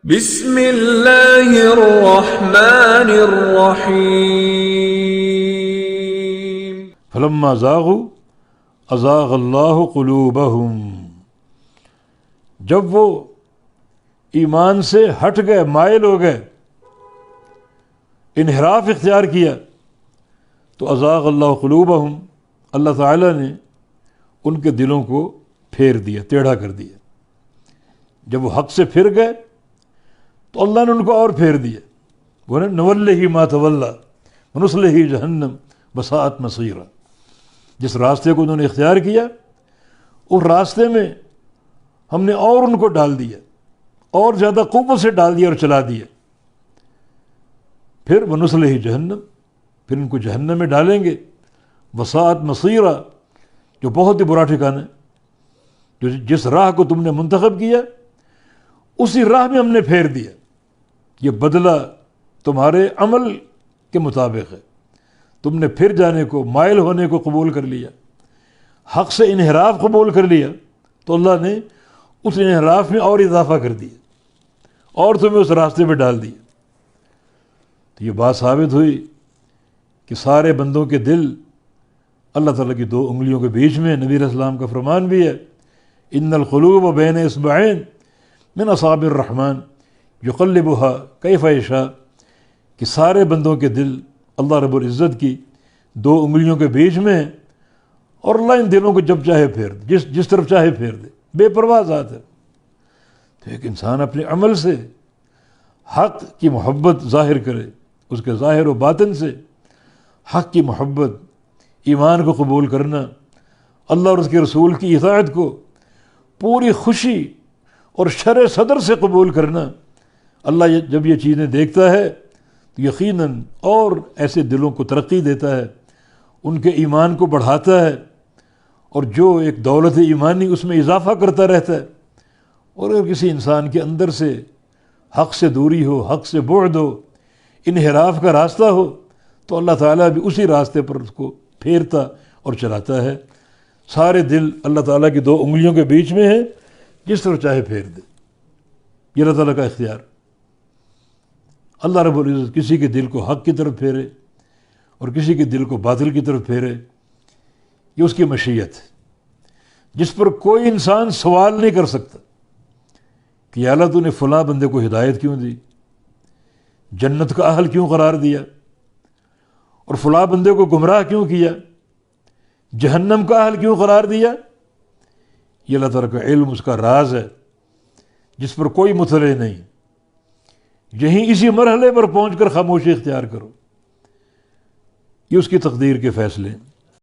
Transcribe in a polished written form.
بسم اللہ الرحمن الرحیم فلما زاغوا ازاغ اللہ قلوبہم، جب وہ ایمان سے ہٹ گئے، مائل ہو گئے، انحراف اختیار کیا، تو ازاغ اللہ قلوبہم، اللہ تعالیٰ نے ان کے دلوں کو پھیر دیا، ٹیڑھا کر دیا۔ جب وہ حق سے پھر گئے تو اللہ نے ان کو اور پھیر دیا۔ وہ نولہ ما تولی ونصلہ جہنم وساءت مصیرا، جس راستے کو انہوں نے اختیار کیا اس راستے میں ہم نے اور ان کو ڈال دیا، اور زیادہ قوت سے ڈال دیا اور چلا دیا۔ پھر ونصلہ جہنم، پھر ان کو جہنم میں ڈالیں گے، وساءت مصیرا، جو بہت ہی برا ٹھکانہ ہے۔ جو جس راہ کو تم نے منتخب کیا اسی راہ میں ہم نے پھیر دیا۔ یہ بدلہ تمہارے عمل کے مطابق ہے۔ تم نے پھر جانے کو، مائل ہونے کو قبول کر لیا، حق سے انحراف قبول کر لیا، تو اللہ نے اس انحراف میں اور اضافہ کر دیا اور تمہیں اس راستے میں ڈال دیا۔ تو یہ بات ثابت ہوئی کہ سارے بندوں کے دل اللہ تعالیٰ کی دو انگلیوں کے بیچ میں۔ نبی علیہ السلام کا فرمان بھی ہے، ان القلوب بین اصبعین من اصابع الرحمن یقلبها کیف یشاء، کہ سارے بندوں کے دل اللہ رب العزت کی دو انگلیوں کے بیچ میں ہیں، اور اللہ ان دلوں کو جب چاہے پھیر دے، جس طرف چاہے پھیر دے، بے پرواہ ذات ہے۔ تو ایک انسان اپنے عمل سے حق کی محبت ظاہر کرے، اس کے ظاہر و باطن سے حق کی محبت، ایمان کو قبول کرنا، اللہ اور اس کے رسول کی اطاعت کو پوری خوشی اور شرح صدر سے قبول کرنا۔ اللہ جب یہ چیزیں دیکھتا ہے تو یقیناً اور ایسے دلوں کو ترقی دیتا ہے، ان کے ایمان کو بڑھاتا ہے، اور جو ایک دولت ایمانی اس میں اضافہ کرتا رہتا ہے۔ اور اگر کسی انسان کے اندر سے حق سے دوری ہو، حق سے بعد ہو، انحراف کا راستہ ہو، تو اللہ تعالیٰ بھی اسی راستے پر اس کو پھیرتا اور چلاتا ہے۔ سارے دل اللہ تعالیٰ کی دو انگلیوں کے بیچ میں ہیں، جس طرح چاہے پھیر دے۔ یہ اللہ تعالیٰ کا اختیار۔ اللہ رب العزت کسی کے دل کو حق کی طرف پھیرے اور کسی کے دل کو باطل کی طرف پھیرے، یہ اس کی مشیت ہے، جس پر کوئی انسان سوال نہیں کر سکتا کہ یا اللہ تو نے فلاں بندے کو ہدایت کیوں دی، جنت کا اہل کیوں قرار دیا، اور فلاں بندے کو گمراہ کیوں کیا، جہنم کا اہل کیوں قرار دیا۔ یہ اللہ تعالیٰ کا علم، اس کا راز ہے، جس پر کوئی مطلع نہیں۔ یہیں اسی مرحلے پر پہنچ کر خاموشی اختیار کرو، یہ اس کی تقدیر کے فیصلے ہیں۔